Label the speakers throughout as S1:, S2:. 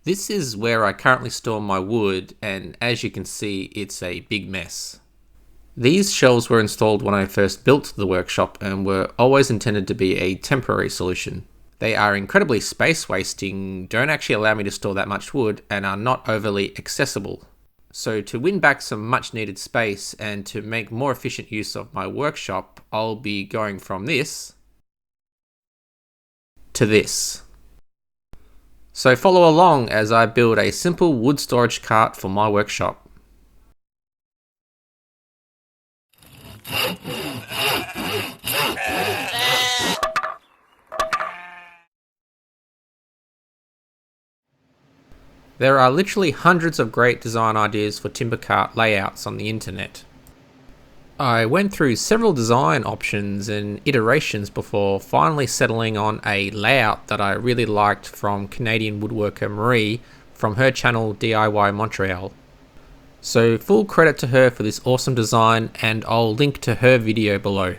S1: This is where I currently store my wood, and as you can see, it's a big mess. These shelves were installed when I first built the workshop and were always intended to be a temporary solution. They are incredibly space wasting, don't actually allow me to store that much wood, and are not overly accessible. So to win back some much needed space and to make more efficient use of my workshop, I'll be going from this to this. So follow along as I build a simple wood storage cart for my workshop. There are literally hundreds of great design ideas for timber cart layouts on the internet. I went through several design options and iterations before finally settling on a layout that I really liked from Canadian woodworker Marie from her channel DIY Montreal. So full credit to her for this awesome design, and I'll link to her video below.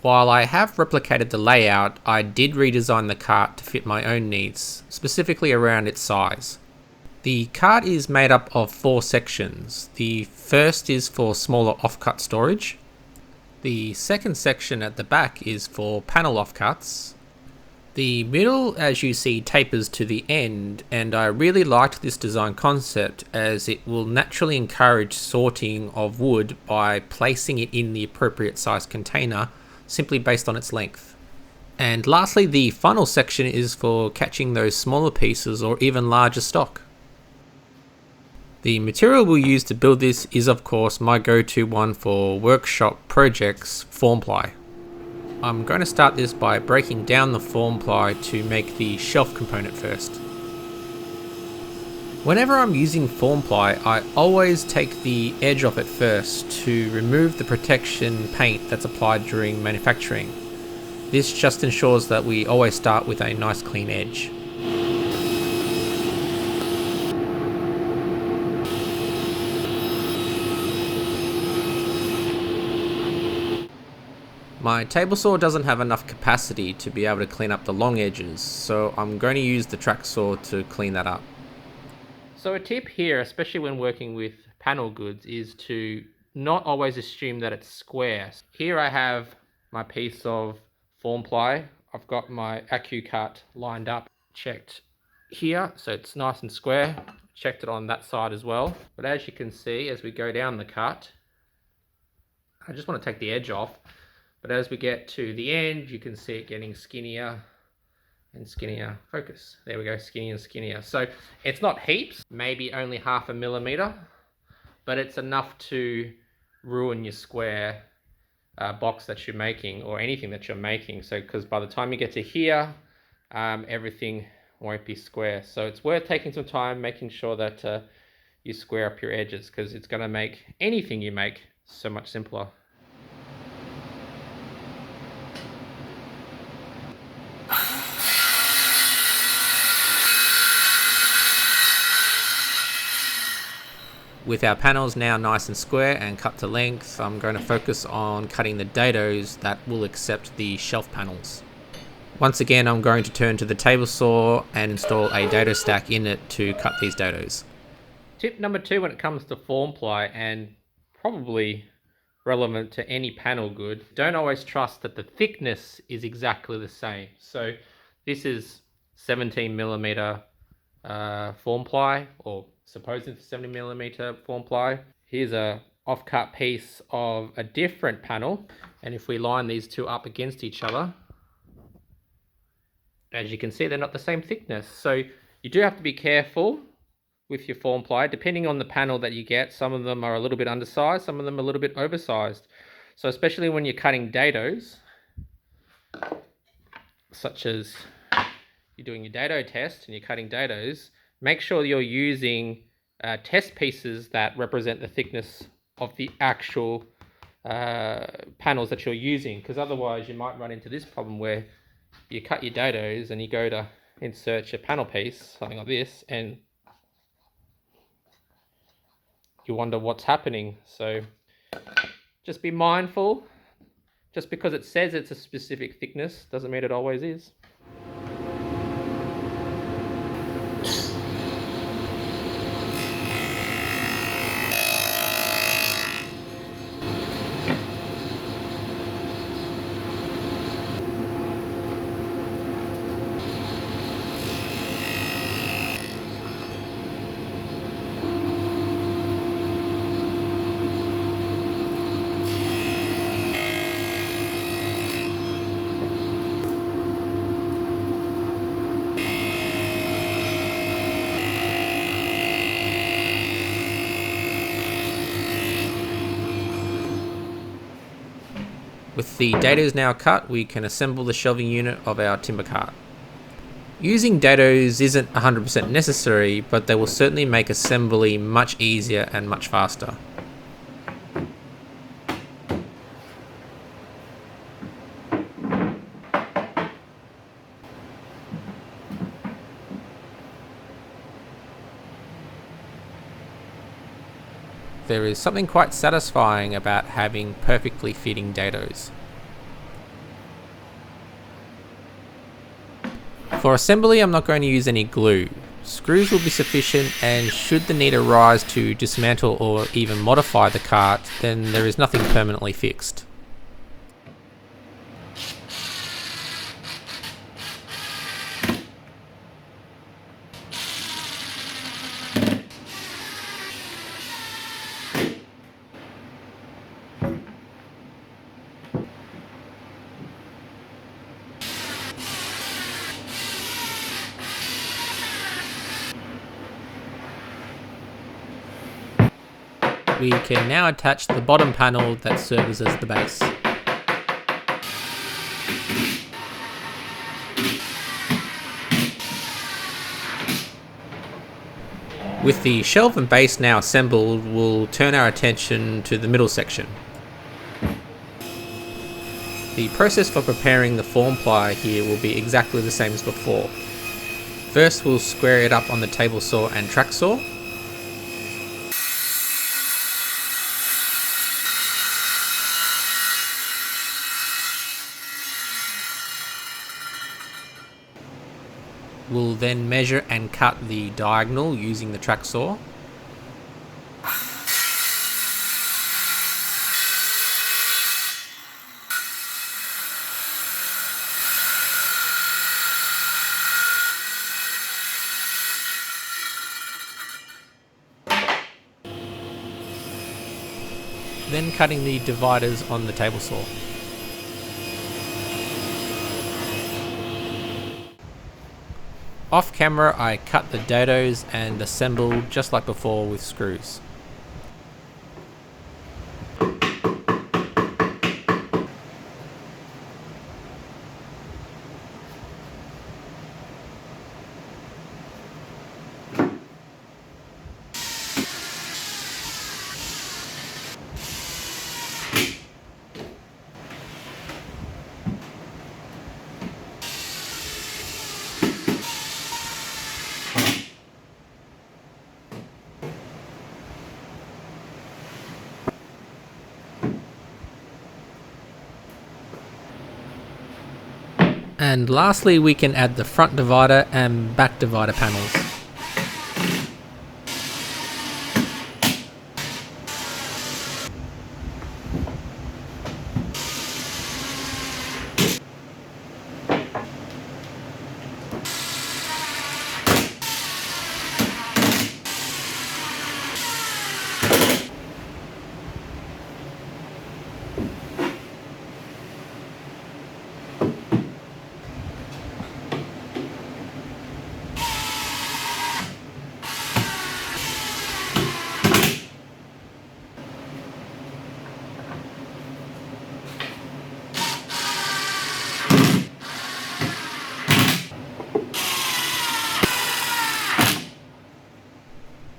S1: While I have replicated the layout, I did redesign the cart to fit my own needs, specifically around its size. The cart is made up of 4 sections. The first is for smaller offcut storage. The second section at the back is for panel offcuts. The middle, as you see, tapers to the end, and I really liked this design concept as it will naturally encourage sorting of wood by placing it in the appropriate size container simply based on its length. And lastly, the final section is for catching those smaller pieces or even larger stock. The material we'll use to build this is of course my go-to one for workshop projects, Formply. I'm going to start this by breaking down the Formply to make the shelf component first. Whenever I'm using Formply, I always take the edge off it first to remove the protection paint that's applied during manufacturing. This just ensures that we always start with a nice clean edge. My table saw doesn't have enough capacity to be able to clean up the long edges, so I'm going to use the track saw to clean that up. So a tip here, especially when working with panel goods, is to not always assume that it's square. Here I have my piece of Formply. I've got my AccuCut lined up, checked here, so it's nice and square. Checked it on that side as well. But as you can see, as we go down the cut, I just want to take the edge off. But as we get to the end, you can see it getting skinnier and skinnier. Focus. There we go, skinnier and skinnier. So it's not heaps, maybe only 0.5 millimeter, but it's enough to ruin your square box that you're making or anything that you're making. So because by the time you get to here, everything won't be square. So it's worth taking some time making sure that you square up your edges, because it's going to make anything you make so much simpler. With our panels now nice and square and cut to length, I'm going to focus on cutting the dados that will accept the shelf panels. Once again, I'm going to turn to the table saw and install a dado stack in it to cut these dados. Tip number 2 when it comes to Formply, and probably relevant to any panel good, don't always trust that the thickness is exactly the same. So this is 17 millimeter Formply, or supposed it's 70 millimeter Formply. Here's a offcut piece of a different panel, and if we line these two up against each other, as you can see, they're not the same thickness. So you do have to be careful with your Formply, depending on the panel that you get. Some of them are a little bit undersized, some of them are a little bit oversized. So especially when you're cutting dados, such as you're doing your dado test and you're cutting dados, make sure you're using test pieces that represent the thickness of the actual panels that you're using, because otherwise you might run into this problem where you cut your dados and you go to insert your panel piece, something like this, and you wonder what's happening. So just be mindful. Just because it says it's a specific thickness doesn't mean it always is. With the dados now cut, we can assemble the shelving unit of our timber cart. Using dados isn't 100% necessary, but they will certainly make assembly much easier and much faster. There is something quite satisfying about having perfectly fitting dados. For assembly, I'm not going to use any glue. Screws will be sufficient, and should the need arise to dismantle or even modify the cart, then there is nothing permanently fixed. We can now attach the bottom panel that serves as the base. With the shelf and base now assembled, we'll turn our attention to the middle section. The process for preparing the Formply here will be exactly the same as before. First, we'll square it up on the table saw and track saw. We'll then measure and cut the diagonal using the track saw. Then cutting the dividers on the table saw. Off camera, I cut the dados and assembled just like before with screws. And lastly, we can add the front divider and back divider panels.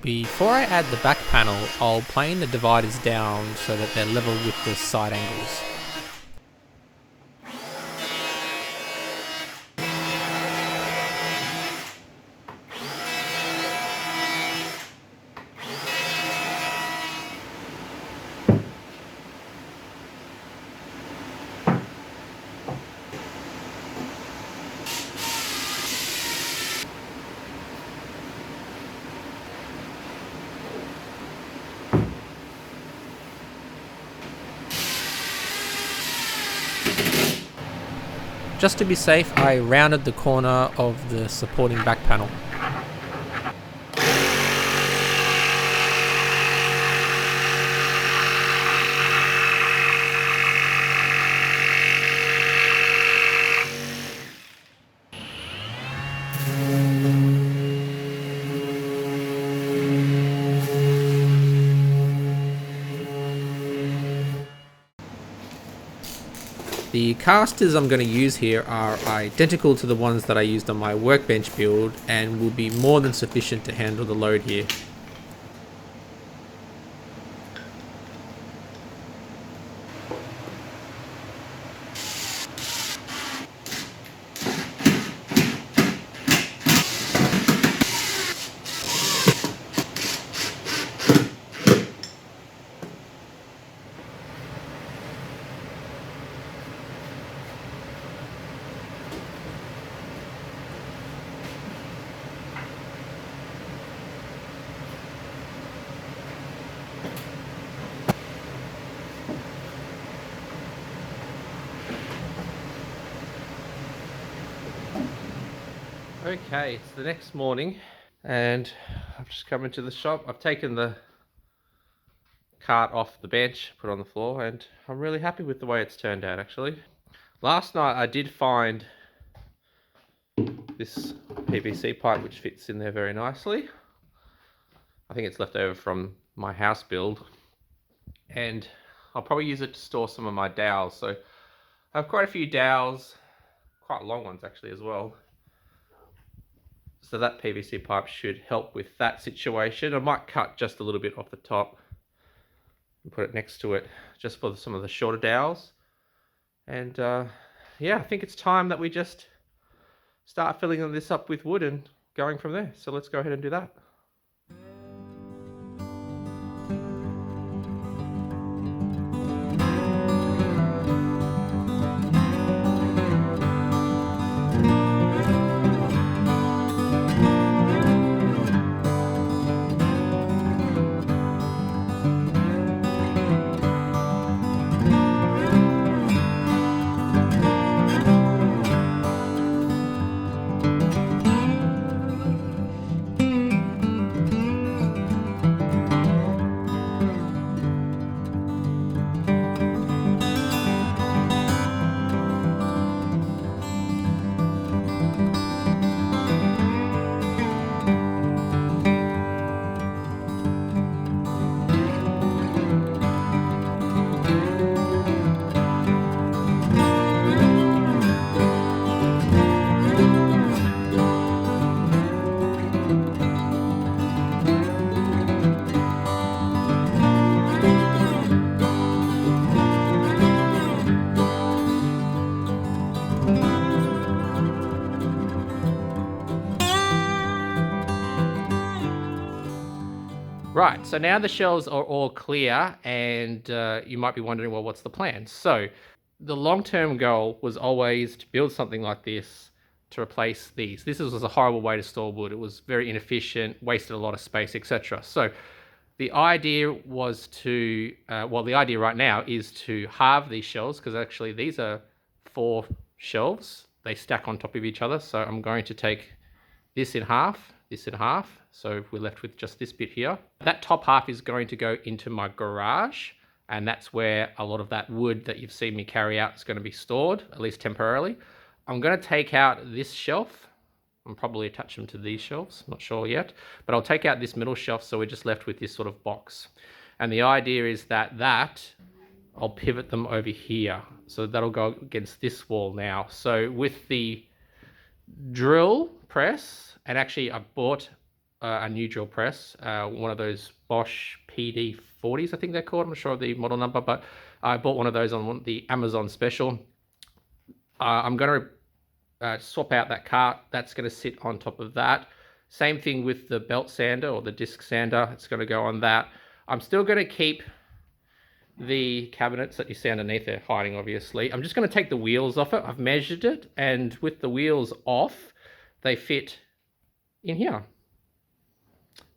S1: Before I add the back panel, I'll plane the dividers down so that they're level with the side angles. Just to be safe, I rounded the corner of the supporting back panel. The casters I'm going to use here are identical to the ones that I used on my workbench build and will be more than sufficient to handle the load here. Okay, it's the next morning and I've just come into the shop. I've taken the cart off the bench, put it on the floor, and I'm really happy with the way it's turned out actually. Last night I did find this PVC pipe which fits in there very nicely. I think it's left over from my house build, and I'll probably use it to store some of my dowels. So I have quite a few dowels, quite long ones actually as well. So that PVC pipe should help with that situation. I might cut just a little bit off the top and put it next to it just for some of the shorter dowels. And yeah, I think it's time that we just start filling this up with wood and going from there. So let's go ahead and do that. Right, so now the shelves are all clear, and you might be wondering, well, what's the plan? So the long-term goal was always to build something like this to replace these. This was a horrible way to store wood. It was very inefficient, wasted a lot of space, etc. So the idea was to, well, the idea right now is to halve these shelves, because actually these are 4 shelves. They stack on top of each other. So I'm going to take this in half, this in half. So we're left with just this bit here. That top half is going to go into my garage, and that's where a lot of that wood that you've seen me carry out is going to be stored, at least temporarily. I'm going to take out this shelf and probably attach them to these shelves, not sure yet, but I'll take out this middle shelf, so we're just left with this sort of box. And the idea is that I'll pivot them over here. So that'll go against this wall now. So with the drill press, and actually I bought a new drill press, one of those Bosch PD40s, I think they're called. I'm not sure of the model number, but I bought one of those on the Amazon special. I'm going to swap out that cart. That's going to sit on top of that. Same thing with the belt sander or the disc sander. It's going to go on that. I'm still going to keep the cabinets that you see underneath there hiding, obviously. I'm just going to take the wheels off it. I've measured it, and with the wheels off, they fit in here.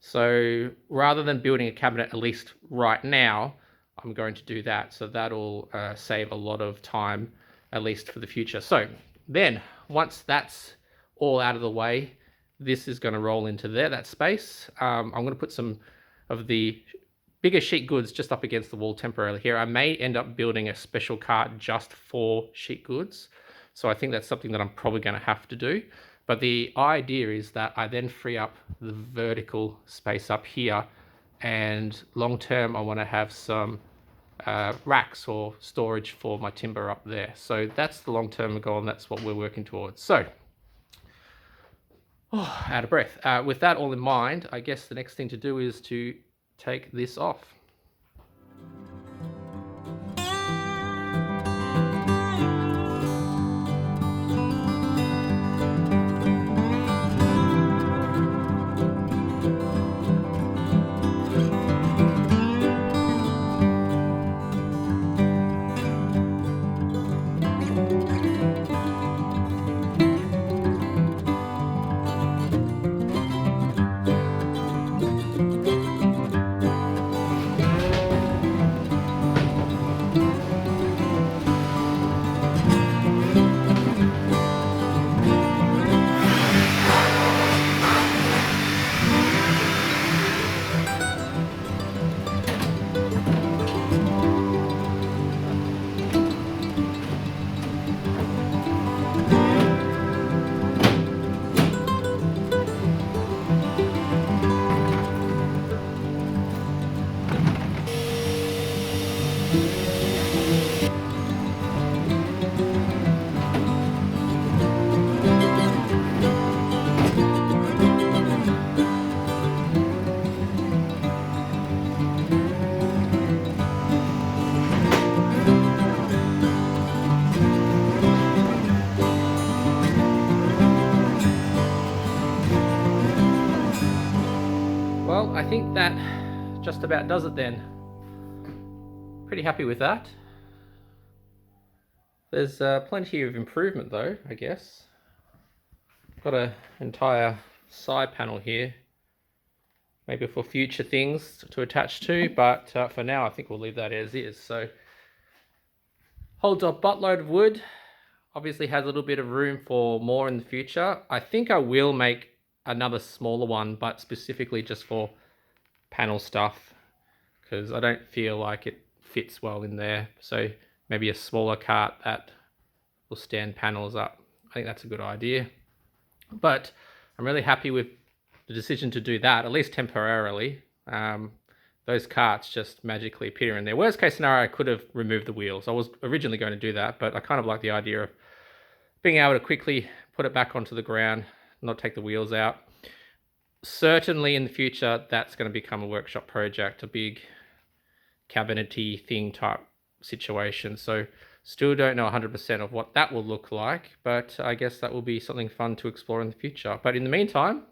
S1: So rather than building a cabinet, at least right now, I'm going to do that. So that'll save a lot of time, at least for the future. So then once that's all out of the way, this is going to roll into there, that space. I'm going to put some of the bigger sheet goods just up against the wall temporarily here. I may end up building a special cart just for sheet goods. So I think that's something that I'm probably going to have to do. But the idea is that I then free up the vertical space up here, and long term I want to have some racks or storage for my timber up there. So that's the long-term goal, and that's what we're working towards. So, out of breath. With that all in mind, I guess the next thing to do is to take this off. Well, I think that just about does it then. Pretty happy with that. There's plenty of improvement though, I guess. Got an entire side panel here, maybe for future things to attach to, but for now I think we'll leave that as is. So holds a buttload of wood, obviously has a little bit of room for more in the future. I think I will make another smaller one, but specifically just for panel stuff, because I don't feel like it fits well in there. So maybe a smaller cart that will stand panels up. I think that's a good idea. But I'm really happy with the decision to do that, at least temporarily. Those carts just magically appear in there. Worst case scenario, I could have removed the wheels. I was originally going to do that, but I kind of like the idea of being able to quickly put it back onto the ground, not take the wheels out. Certainly in the future, that's going to become a workshop project, a big cabinety thing type situation. So still don't know 100% of what that will look like, but I guess that will be something fun to explore in the future. But in the meantime,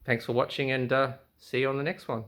S1: thanks for watching, and see you on the next one.